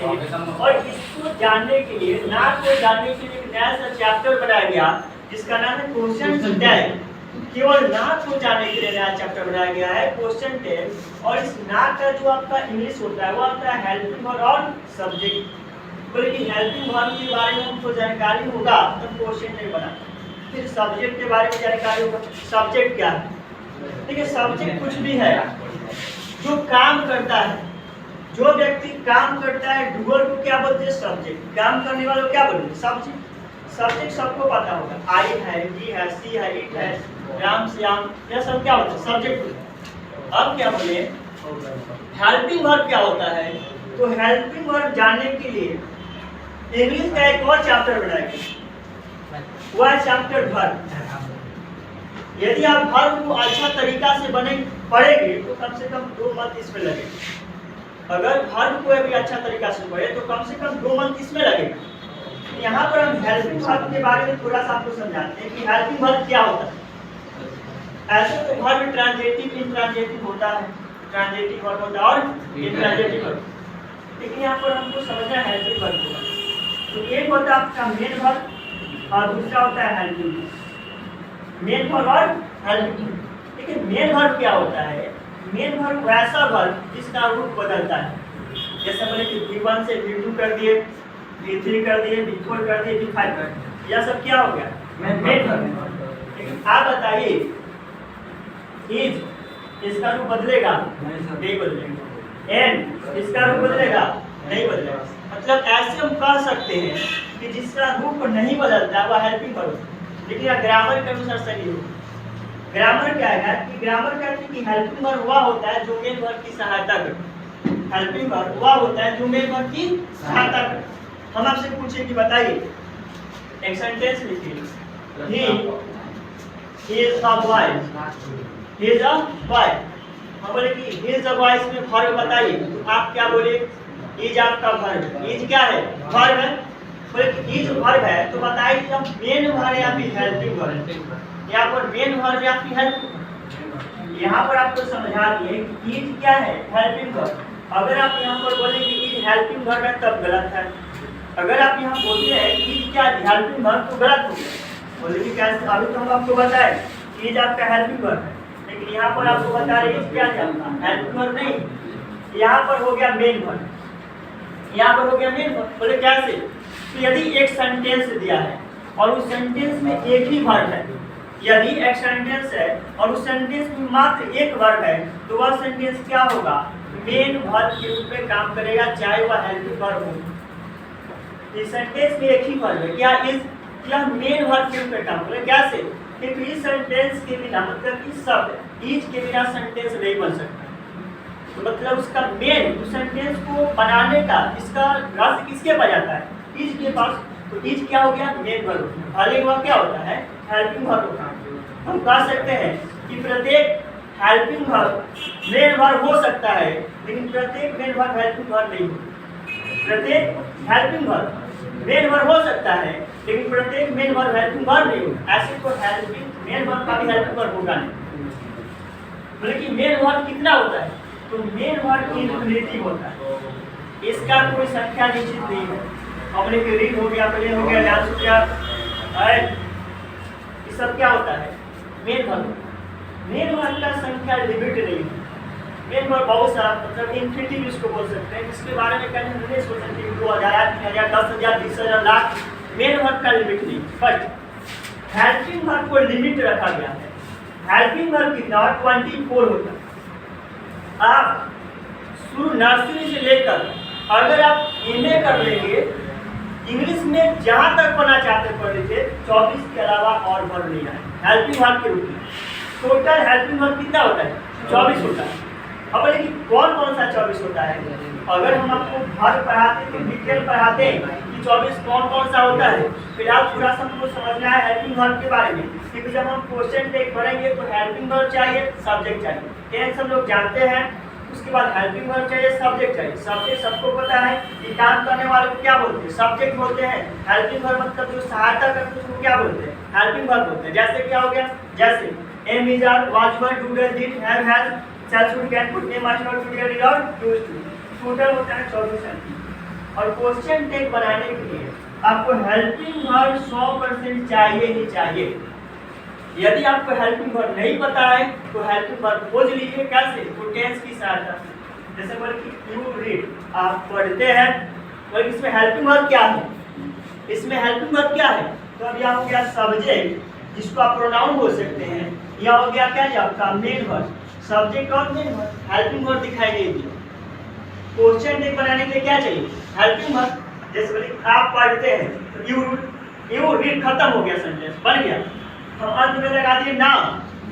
बोलते हैं। और इसको जानने के लिए, नाट को जानने के लिए एक नया सा चैप्टर बनाया गया जिसका नाम है क्वेश्चन टैग। केवल नाट को जानने के लिए नया चैप्टर बनाया गया है क्वेश्चन टैग। और इस नाट का जो आपका इंग्लिश होता है वो आता है हेल्पिंग वर्ब और सब्जेक्ट। बोले कि हेल्पिंग वर्ब के बारे में हमको जानकारी होगा तब क्वेश्चन टैग बना। फिर सब्जेक्ट के बारे में जानकारी होगा, सब्जेक्ट क्या है। ठीक है, सब्जेक्ट कुछ भी है जो काम करता है, जो व्यक्ति काम करता है डूअर को क्या बोलते हैं, सब्जेक्ट। काम करने वालों को क्या बोलते हैं, सब्जेक्ट। सब्जेक्ट सबको पता होगा, आई है, जी है, सी है, इट है, राम श्याम, यह सब क्या होता है, सब्जेक्ट होता है। अब क्या बोले हेल्पिंग वर्ब क्या होता है, तो हेल्पिंग वर्ब जानने के लिए इंग्लिश का एक और चैप्टर बनाया गया, वह चैप्टर वर्ब। यदि आप वर्ब को अच्छा तरीका से पढ़ेंगे तो कम से कम 2 मंथ इसमें लगेगा। अगर वर्ब को भी अच्छा तरीका से पढ़े तो कम से कम 2 मंथ इसमें लगेगा। यहाँ पर हम हेल्पिंग वर्ब के बारे में थोड़ा सा आपको समझाते हैं कि हेल्पिंग वर्ब क्या होता है। ऐसे तो वर्ब ट्रांजिटिव, इंट्रांजिटिव होता है, ट्रांजिटिव वर्ब होता है और इंट्रांजिटिव वर्ब, लेकिन यहाँ पर हमको समझना है हेल्पिंग वर्ब होगा। तो एक होता है आपका मेन वर्ब और दूसरा होता है हेल्पिंग वर्ब। मेन वर्ब और हेल्पिंग वर्ब। लेकिन मेन वर्ब क्या होता है, मेन वर्ब वैसा वर्ब जिसका रूप बदलता है। जैसे बोले कि V1 से V2 कर दिए, V3 कर दिए, V4 कर दिए, V5 कर दिए, यह सब क्या हो गया, मेन वर्ब। लेकिन आप बताइए इज इसका रूप बदलेगा, नहीं बदलेगा। एंड इसका रूप बदलेगा, नहीं बदलेगा। मतलब ऐसे हम कह सकते हैं कि जिसका रूप नहीं बदलता वह हेल्पिंग वर्ब है। लेकिन ग्रामर के अनुसार सही हो। ग्रामर क्या है कि ग्रामर कहते हैं कि हेल्पिंग वर्ब वह होता है जो मेन वर्ब की सहायता करे। हेल्पिंग वर्ब वह होता है जो मेन वर्ब की सहायता करे। हम आपसे पूछे कि बताइए, एक सेंटेंस लिखिए, he is a boy, he is a boy. हम बोले कि ही इज अ बॉय, इसमें वर्ब बताइए, तो आप क्या बोले, इज आपका वर्ब। इज क्या है, वर्ब है। बोले कि इज वर्ब है तो बताइए जब मेन वर्ब या फिर हेल्पिंग वर्ब, यहाँ पर मेन वर्ब या फिर हेल्पिंग। यहाँ पर आपको समझा दिए कि इज क्या है, हेल्पिंग वर्ब। अगर आप यहाँ पर बोले कि इज हेल्पिंग वर्ब है तब गलत है। अगर आप यहाँ बोलते हैं कि इज क्या है, हेल्पिंग वर्ब, तो गलत हो गया। बोले कि कैसे, अभी तो हम आपको बताए कि इज आपका हेल्पिंग वर्ब है, लेकिन यहाँ पर आपको बता रहे इज क्या है आपका हेल्पिंग वर्ब नहीं, यहाँ पर हो गया मेन वर्ब, यहाँ पर हो गया मेन वर्ब। बोले कैसे, तो यदि एक सेंटेंस दिया है और उस सेंटेंस में एक ही वर्ब है, यदि एक सेंटेंस है और उस सेंटेंस में मात्र एक वर्ब है तो वह सेंटेंस क्या होगा, मेन वर्ब के रूप में काम करेगा, चाहे वह हेल्पिंग वर्ब हो। इस सेंटेंस में एक ही वर्ब है, क्या इज, यह मेन वर्ब के रूप में काम करेगा। कैसे, क्योंकि इस सेंटेंस के बिना, मतलब इस शब्द इज के बिना सेंटेंस नहीं बन सकता। तो मतलब उसका मेन, उस सेंटेंस को बनाने का इसका रस किसके पास जाता है, इज के पास। तो इज क्या हो गया, मेन वर्ब। हेल्पिंग वर्ब क्या होता है, हेल्पिंग वर्ब होता है। हम कह सकते हैं कि प्रत्येक हेल्पिंग वर्ब मेन वर्ब हो सकता है, लेकिन प्रत्येक मेन वर्ब हेल्पिंग वर्ब नहीं होता। प्रत्येक हेल्पिंग वर्ब मेन वर्ब हो सकता है, लेकिन प्रत्येक मेन वर्ब हेल्पिंग वर्ब नहीं होता। ऐसे तो हेल्पिंग मेन वर्ब का भी हेल्पिंग वर्ब होगा नहीं। लेकिन मेन वर्ब कितना होता है, तो मेन वर्ब इन्फिनिटिव होता है, इसका कोई संख्या निश्चित नहीं है। अपने के रीड हो गया, प्ले हो गया, डांस हो गया, ये सब क्या होता है, मेन वर्ब। मेन वर्ब का संख्या लिमिट नहीं है। मेन वर्ब बहुत सारा, मतलब इन्फिनिटिव इसको बोल सकते हैं, जिसके बारे में कहते हैं नहीं सोच सकते 2000, 3000, 10,000, 20,000, लाख। मेन वर्ब का लिमिट नहीं। बट हेल्पिंग वर्ब को लिमिट रखा गया है। हेल्पिंग वर्ब कितना, 24 होता है। आप शुरू नर्सरी से लेकर अगर आप MA कर लेंगे, इंग्लिश में जहाँ तक पढ़ना चाहते पढ़ लीजिए, 24 के अलावा और वर्ब नहीं आए हेल्पिंग वर्ब के रूप में। टोटल हेल्पिंग वर्ब कितना होता है, 24 होता है। अब लेकिन कौन कौन सा 24 होता है, अगर हम आपको वर्ब पढ़ाते तो डिटेल पढ़ाते हैं कि 24 कौन कौन सा होता है। फिलहाल थोड़ा सा हमको समझना है हेल्पिंग वर्ब के बारे में, क्योंकि जब हम क्वेश्चन टैग पढ़ेंगे तो हेल्पिंग वर्ब चाहिए, सब्जेक्ट चाहिए, टेंस हम लोग जानते हैं। उसके बाद हेल्पिंग वर्ब चाहिए, सब्जेक्ट चाहिए। सब्जेक्ट सबको पता है कि काम करने वाले को क्या बोलते हैं, सब्जेक्ट बोलते हैं। हेल्पिंग वर्ब मतलब जो सहायता करते हैं उसको क्या बोलते हैं, हेल्पिंग वर्ब बोलते हैं। जैसे क्या हो गया, जैसे am, is, are, was, were, do, does, did, have, has, shall, should, can, could, may, must, not, should, did और यूज्ड टू। टोटल होता है 24 हेल्पिंग। और क्वेश्चन टैग बनाने के लिए आपको हेल्पिंग वर्ब 100% चाहिए ही चाहिए। यदि आपको हेल्पिंग वर्ब नहीं पता है तो हेल्पिंग वर्ब खोज लीजिए। कैसे? तो टेंस की सहायता से। जैसे बोले कि यू रीड, आप पढ़ते हैं, और इसमें हेल्पिंग वर्ब क्या है? इसमें हेल्पिंग वर्ब क्या है? तो अब यह हो गया सब्जेक्ट, जिसको आप प्रोनाउन बोल सकते हैं। यह हो गया क्या? आपका मेन वर्ब, सब्जेक्ट और मेन वर्ब। हेल्पिंग वर्ब दिखाई नहीं दिया। क्वेश्चन टैग बनाने के लिए क्या चाहिए? Helping verb. जैसे बोले आप पढ़ते हैं, यू रीड, खत्म हो गया, सेंटेंस बन गया। हम अंत में लगा दिए ना।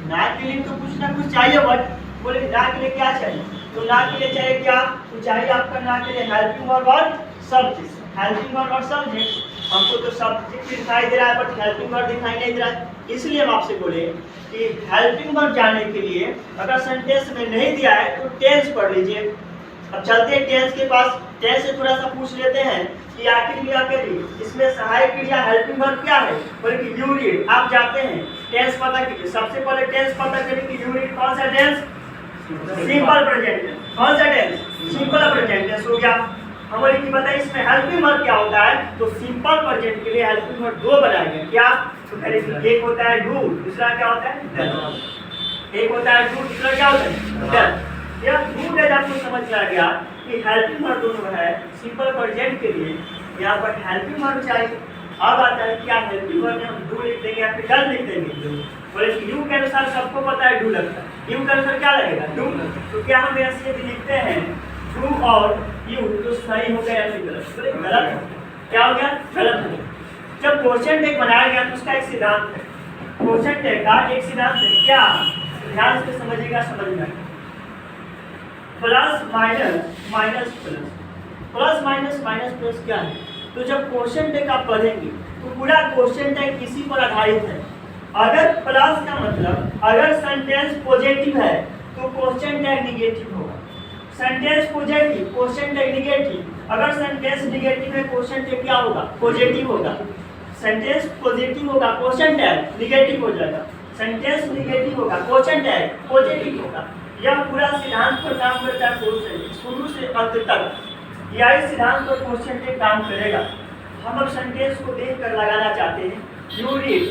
ना के लिए तो कुछ ना कुछ चाहिए वर्ड। बोले ना के लिए क्या चाहिए? तो ना के लिए चाहिए क्या? तो चाहिए आपका ना के लिए हेल्पिंग वर्ब और सब्जेक्ट। हेल्पिंग वर्ब और सब्जेक्ट। हमको तो सब्जेक्ट दिखाई दे रहा है बट हेल्पिंग वर्ब दिखाई नहीं दे रहा है, इसलिए हम आपसे बोले कि हेल्पिंग वर्ब जानने के लिए अगर सेंटेंस में नहीं दिया है तो टेंस पढ़ लीजिए। अब चलते हैं टेंस के पास। टेंस से थोड़ा सा पूछ लेते हैं कि आखिर क्रिया के लिए इसमें सहायक क्रिया हेल्पिंग वर्ब क्या है? बोले कि यू रीड। आप जाते हैं, टेंस पता कीजिए। सबसे पहले टेंस पता करिए कि यू रीड कौन सा टेंस? Simple present tense. कौन सा टेंस? सिंपल प्रेजेंट टेंस हो गया। हमारे की बताइए इसमें हेल्पिंग वर्ब क्या होता है? तो सिंपल प्रेजेंट के लिए हेल्पिंग वर्ब दो बनाएंगे। क्या? तो करेंगे, एक होता है डू, दूसरा क्या होता है? डन। एक होता है डू, दूसरा क्या होता है? डन। यह डू डज आपको समझ में आ गया कि हेल्पिंग वर्ब दोनों है सिंपल प्रेजेंट के लिए। यहाँ पर हेल्पिंग वर्ब चाहिए। अब आता है क्या? हेल्पिंग वर्ब में हम डू लिख देंगे या फिर डन लिख देंगे। बोले कि यू के अनुसार सबको पता है डू लगता है। यू के अनुसार क्या लगेगा? डू। तो क्या हम ऐसे भी लिखते हैं डू और यू, तो सही हो गया या फिर गलत? बोले गलत हो गया। क्या हो गया? गलत हो गया। जब क्वेश्चन टैग बनाया गया तो उसका एक सिद्धांत है। क्वेश्चन टैग का एक सिद्धांत है। क्या? ध्यान से समझिएगा, समझ में आएगा। Plus minus, minus plus. Plus minus, minus plus क्या है? तो जब क्वेश्चन टैग आप पढ़ेंगे तो पूरा क्वेश्चन टैग इसी पर आधारित है। अगर प्लस का मतलब अगर सेंटेंस पॉजिटिव है तो क्वेश्चन टैग निगेटिव होगा। Sentence positive, question tag negative. अगर सेंटेंस निगेटिव है, क्वेश्चन टैग क्या होगा? पॉजिटिव होगा। सेंटेंस पॉजिटिव होगा, क्वेश्चन टैग निगेटिव हो जाएगा। सेंटेंस निगेटिव होगा, क्वेश्चन टैग पॉजिटिव होगा। यह पूरा सिद्धांत पर काम करता है शुरू से अंत तक। यही सिद्धांत पर क्वेश्चन टैग काम करेगा। हम अब सेंटेंस को देख कर लगाना चाहते हैं। यू रीड,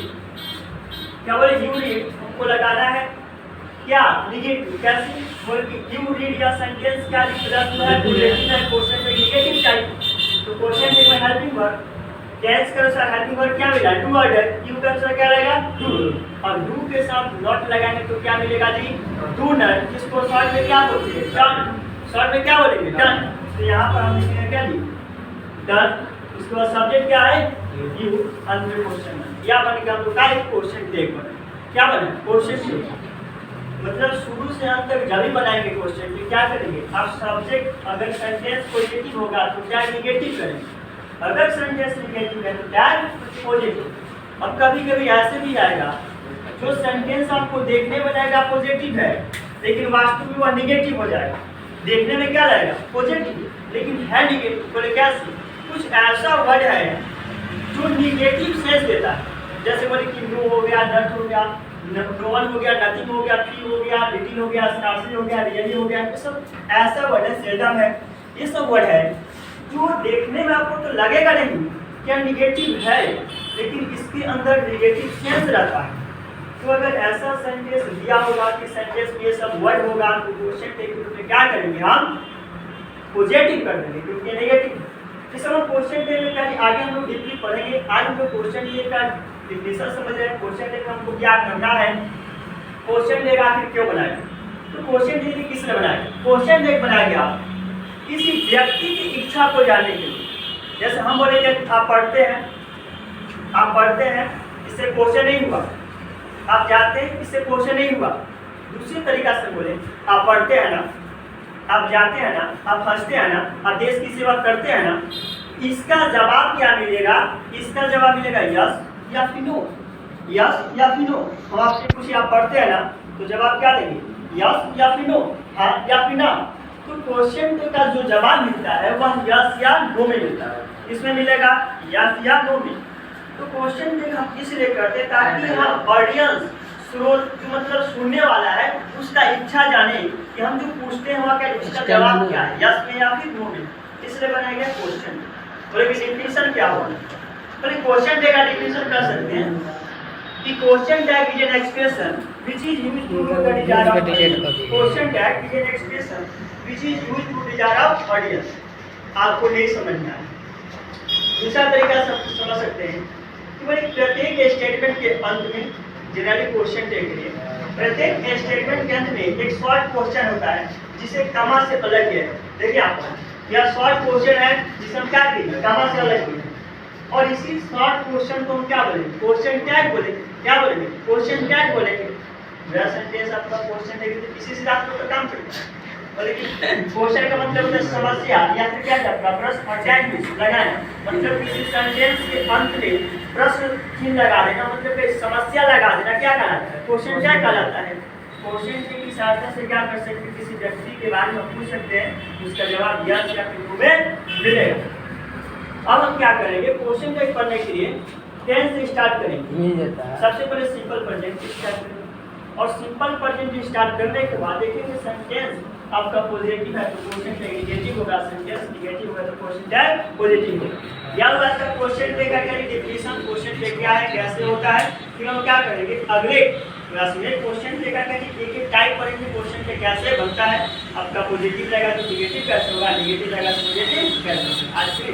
क्या बोले? यू रीड हमको लगाना है क्या? निगेटिव। कैसे? बोले कि यू रीड या सेंटेंस क्या पॉजिटिव है, क्वेश्चन टैग निगेटिव चाहिए। तो क्वेश्चन टैग में हेल्पिंग वर्ब, टेंस के अनुसार हेल्पिंग वर्ब क्या मिला? डू और डन। यू के अनुसार क्या रहेगा? डू। और डू के साथ नॉट लगाएंगे तो क्या मिलेगा जी? डू नॉट, जिसको शॉर्ट में क्या बोलते हैं? डन। शॉर्ट में क्या बोलेंगे? डन। तो यहाँ पर हम लिखेंगे क्या जी? डन। उसके बाद सब्जेक्ट क्या है? यू। अंत में क्वेश्चन या बनेगा हम लोग का एक क्वेश्चन टैग बने। क्या बने? Question tag. मतलब शुरू से अंत तक जब भी बनाएंगे क्वेश्चन टैग क्या करेंगे? आप सब्जेक्ट अगर सेंटेंस पॉजिटिव होगा तो क्या निगेटिव करेंगे? अगर सेंटेंस निगेटिव है तो टैग पॉजिटिव। अब कभी कभी ऐसे भी आएगा जो सेंटेंस आपको देखने में जाएगा पॉजिटिव है लेकिन वास्तव में वह निगेटिव हो जाएगा। देखने में क्या लगेगा? पॉजिटिव, लेकिन है निगेटिव। बोले कैसे? कुछ ऐसा वर्ड है जो निगेटिव सेंस देता है। जैसे बोले कि नो हो गया, नट हो गया, नो वन हो गया, नथिंग हो गया, फ्री हो गया, लिटिल हो गया, स्कार्सली हो गया, रियली हो गया। ये सब ऐसा वर्ड है, सेल्डम है। ये सब वर्ड है जो देखने में आपको तो लगेगा नहीं क्या निगेटिव है, लेकिन इसके अंदर निगेटिव सेंस रहता है। तो अगर ऐसा सेंटेंस दिया होगा कि सेंटेंस में ये सब वर्ड होगा तो क्वेश्चन टैग के रूप में क्या करेंगे? हम पॉजिटिव कर देंगे, क्योंकि नेगेटिव। इस समय क्वेश्चन टैग में पहले आगे हम लोग डीपली पढ़ेंगे। आज हम लोग क्वेश्चन टैग का डिफिनेशन समझ रहे हैं। क्वेश्चन टैग हमको क्या करना है, क्वेश्चन टैग आखिर क्यों बनाया? तो क्वेश्चन टैग किसने बनाया? क्वेश्चन टैग बनाया गया किसी व्यक्ति की इच्छा को जानने के लिए। जैसे हम बोलेंगे आप पढ़ते हैं, इससे क्वेश्चन नहीं हुआ। आप जाते हैं, इससे क्वेश्चन नहीं हुआ। दूसरी तरीका से बोले, आप पढ़ते हैं ना, आप जाते हैं ना, आप हंसते हैं ना, आप देश की सेवा करते हैं ना, इसका जवाब क्या मिलेगा? इसका जवाब मिलेगा यस या फिर नो। यस या फिर नो। हम आपसे पूछिए आप पढ़ते हैं ना, तो जवाब क्या देंगे? यस या फिर नो, हाँ या फिर ना। तो क्वेश्चन का जो जवाब मिलता है वह यस या नो में मिलता है। इसमें मिलेगा यस या नो में। तो क्वेश्चन टैग हम इसलिए करते हैं ताकि हम ऑडियंस, स्रोत जो मतलब सुनने वाला है, उसका इच्छा जाने कि हम जो पूछते हैं वहाँ क्या उसका जवाब क्या है, यस में या फिर नो में। इसलिए बनाया गया क्वेश्चन। बोले कि डिफिनीशन क्या होगा? बोले क्वेश्चन टैग का डिफिनीशन कर सकते हैं कि question tag is an expression which is used to the desire of question tag is an expression which is used to desire of audience. आपको नहीं समझना है। दूसरा तरीका समझ सकते हैं कि भाई प्रत्येक स्टेटमेंट के अंत में जनरली क्वेश्चन टैग के लिए प्रत्येक स्टेटमेंट के अंत में एक शॉर्ट क्वेश्चन होता है जिसे कमा से अलग किया है। देखिए आप यह शॉर्ट क्वेश्चन है जिसे हम क्या कहेंगे, कमा से अलग किया, और इसी शॉर्ट क्वेश्चन को हम क्या बोलेंगे, क्वेश्चन टैग बोलेंगे। क्या बोलेंगे? क्वेश्चन टैग बोलेंगे। मेरा सेंटेंस आपका क्वेश्चन टैग तो इसी से आप लोग का काम करेगा। लेकिन क्वेश्चन का मतलब होता है समस्या या फिर क्या है प्रश्न और टैग लगाना, मतलब किसी सेंटेंस के अंत में प्रश्न चिन्ह लगा देना, मतलब कि समस्या लगा देना, क्या कहलाता है? क्वेश्चन टैग कहलाता है। क्वेश्चन टैग की सहायता से क्या कर सकते हैं, किसी व्यक्ति के बारे में पूछ सकते हैं, उसका जवाब यस या फिर नो में मिलेगा। अब हम क्या करेंगे, क्वेश्चन टैग पढ़ने के लिए टेंस से स्टार्ट करेंगे। सबसे पहले सिंपल प्रेजेंट स्टार्ट करेंगे और सिंपल प्रेजेंट स्टार्ट करने के बाद देखेंगे सेंटेंस आपका पॉजिटिव है तो क्वेश्चन टैग नेगेटिव होगा, सेंटेंस नेगेटिव होगा तो क्वेश्चन टैग पॉजिटिव होगा। या हुआ इसका क्वेश्चन टैग का क्या डेफिनेशन, क्वेश्चन टैग क्या है, कैसे होता है, फिर हम क्या करेंगे अगले क्लास में क्वेश्चन टैग का एक टाइप पढ़ेंगे, क्वेश्चन टैग कैसे बनता है, आपका पॉजिटिव रहेगा तो नेगेटिव कैसे होगा, नेगेटिव रहेगा तो पॉजिटिव कैसे होगा। आज के